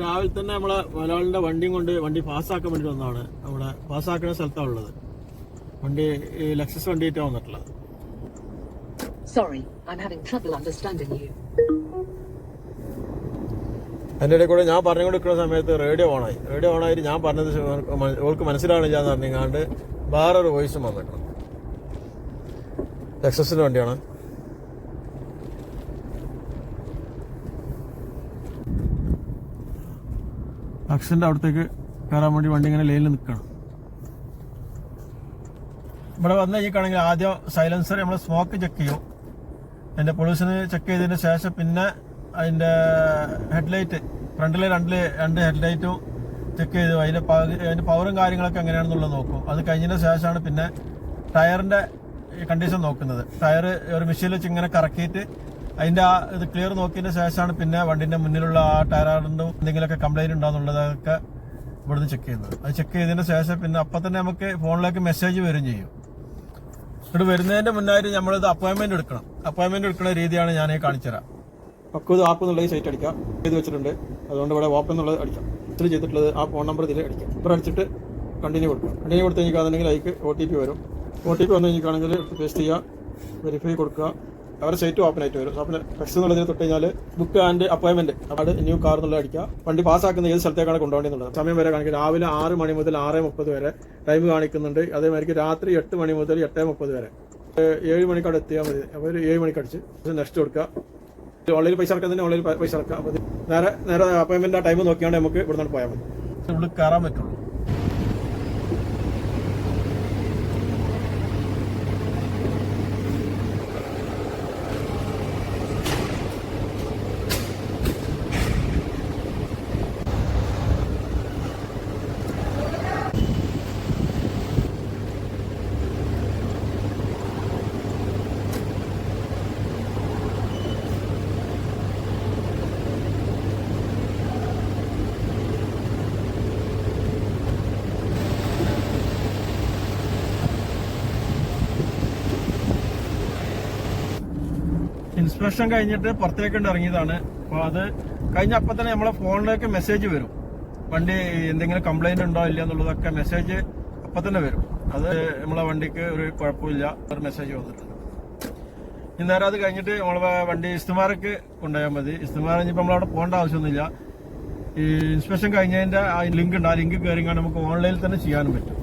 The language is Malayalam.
രാവിലെ തന്നെ നമ്മളെ ഒരാളുടെ വണ്ടിയും കൊണ്ട് വണ്ടി പാസ്സാക്കാൻ വേണ്ടി വന്നതാണ്. അവിടെ പാസ്സാക്കുന്ന സ്ഥലത്താണ് ഉള്ളത്. വണ്ടി ലെക്സസ് വണ്ടിയിട്ടാണ് വന്നിട്ടുള്ളത്. അതിൻ്റെ ഇടയിൽ കൂടെ ഞാൻ പറഞ്ഞുകൊണ്ടിരിക്കുന്ന സമയത്ത് റേഡിയോ ഓണായിട്ട് ഞാൻ പറഞ്ഞത് ഓൾക്ക് മനസ്സിലാവണില്ല എന്ന് പറഞ്ഞാണ്ട് വേറൊരു വോയിസും വന്നിട്ടുണ്ട്. ലെക്സസിന്റെ വണ്ടിയാണ്. ലെക്സസിന്റെ അവിടത്തേക്ക് കയറാൻ വേണ്ടി വണ്ടി ഇങ്ങനെ ലൈനിൽ നിൽക്കണം. ഇവിടെ വന്നു കഴിഞ്ഞിട്ടാണെങ്കിൽ ആദ്യം സൈലൻസർ നമ്മൾ സ്മോക്ക് ചെക്ക് ചെയ്യും. അതിന്റെ പൊല്യൂഷൻ ചെക്ക് ചെയ്തതിന് ശേഷം പിന്നെ അതിന്റെ ഹെഡ്ലൈറ്റ് ഫ്രണ്ടിലെ രണ്ട് ഹെഡ്ലൈറ്റും ചെക്ക് ചെയ്തു അതിന്റെ പവറും കാര്യങ്ങളൊക്കെ എങ്ങനെയാണെന്നുള്ളത് നോക്കും. അത് കഴിഞ്ഞതിന് ശേഷമാണ് പിന്നെ ടയറിന്റെ കണ്ടീഷൻ നോക്കുന്നത്. ടയർ ഒരു മെഷീനിൽ വെച്ച് ഇങ്ങനെ കറക്കിയിട്ട് അതിന്റെ ആ ഇത് ക്ലിയർ നോക്കിയതിന് ശേഷമാണ് പിന്നെ വണ്ടിന്റെ മുന്നിലുള്ള ആ ടയറിന്റെ എന്തെങ്കിലുമൊക്കെ കംപ്ലൈന്റ് ഉണ്ടോന്നുള്ളതൊക്കെ ഇവിടുന്ന് ചെക്ക് ചെയ്യുന്നത്. അത് ചെക്ക് ചെയ്തതിന് ശേഷം പിന്നെ അപ്പം തന്നെ നമുക്ക് ഫോണിലേക്ക് മെസ്സേജ് വരും ചെയ്യും. ഇവിടെ വരുന്നതിന്റെ മുന്നായിട്ട് നമ്മളിത് അപ്പോയിന്റ്മെന്റ് എടുക്കുന്ന രീതിയാണ് ഞാൻ കാണിച്ചു തരാം. പക്വത് ആപ്പ് എന്നുള്ളത് സൈറ്റ് അടിക്കാം ചെയ്ത് വെച്ചിട്ടുണ്ട്. അതുകൊണ്ട് ഇവിടെ ഓപ്പൺ എന്നുള്ളത് അടിക്കാം. ഇതിൽ ചെയ്തിട്ടുള്ളത് ആ ഫോൺ നമ്പർ ഇതിൽ അടിക്കാം. ഇവിടെ അടിച്ചിട്ട് കണ്ടിന്യൂ കൊടുക്കാം. കണ്ടിന്യൂ കൊടുത്ത് കഴിഞ്ഞാൽ അതിലേക്ക് OTP വരും. OTP വന്നു കഴിഞ്ഞാൽ പേസ്റ്റ് ചെയ്യുക, വെരിഫൈ കൊടുക്കുക. അവരുടെ സൈറ്റ് ഓപ്പൺ ആയിട്ട് വരും. അപ്പോൾ ടെക്സ്റ്റ് എന്നുള്ളതിന് തൊട്ട് കഴിഞ്ഞാൽ ബുക്ക് ആൻഡ് അപ്പോയിന്റ്മെന്റ് അവിടെ ന്യൂ കാർ എന്നുള്ളത് അടിക്കുക. വണ്ടി പാസ്സാക്കുന്ന ഏത് സ്ഥലത്തേക്കാണ് കൊണ്ടുപോകേണ്ടത് സമയം വരെ കാണിക്കുക. രാവിലെ 6 മണി മുതൽ 6:30 വരെ ടൈം കാണിക്കുന്നുണ്ട്. അതേമാതിരി രാത്രി 8 മണി മുതൽ 8:30 വരെ. 7 മണിക്ക് അവിടെ എത്തിയാൽ മതി. അപ്പോൾ ഒരു 7 മണിക്ക് അടിച്ച് നെക്സ്റ്റ് കൊടുക്കുക. ഓൺലൈനിൽ പൈസ ഇറക്കാൻ തന്നെ ഓൺലൈനിൽ പൈസ ഇറക്കുക. അപ്പോൾ നേരെ അപ്പോയിന്റ്മെന്റ് ആ ടൈം നോക്കിയാണ്ട് നമുക്ക് ഇവിടെ നിന്ന് പോയാൽ മതി. ഉള്ളിൽ കയറാൻ പറ്റുള്ളൂ. ഇൻസ്പെക്ഷൻ കഴിഞ്ഞിട്ട് പുറത്തേക്ക് ഇറങ്ങിയതാണ്. അപ്പോൾ അത് കഴിഞ്ഞ അപ്പം തന്നെ നമ്മളെ ഫോണിലേക്ക് മെസ്സേജ് വരും. വണ്ടി എന്തെങ്കിലും കംപ്ലൈന്റ് ഉണ്ടോ ഇല്ല എന്നുള്ളതൊക്കെ മെസ്സേജ് അപ്പം തന്നെ വരും. അത് നമ്മളെ വണ്ടിക്ക് ഒരു കുഴപ്പമില്ല, ഒരു മെസ്സേജ് വന്നിട്ടുണ്ട്. ഇനി നേരം അത് കഴിഞ്ഞിട്ട് നമ്മളെ വണ്ടി ഇസ്തുമാർക്ക് കൊണ്ടുപോയാൽ മതി. ഇസ്തുമാർ കഴിഞ്ഞപ്പോൾ നമ്മളവിടെ പോകേണ്ട ആവശ്യമൊന്നുമില്ല. ഈ ഇൻസ്പെക്ഷൻ കഴിഞ്ഞതിന്റെ ആ ലിങ്ക് ഉണ്ട്. ആ ലിങ്ക് കയറിയാണ് നമുക്ക് ഓൺലൈനിൽ തന്നെ ചെയ്യാനും പറ്റും.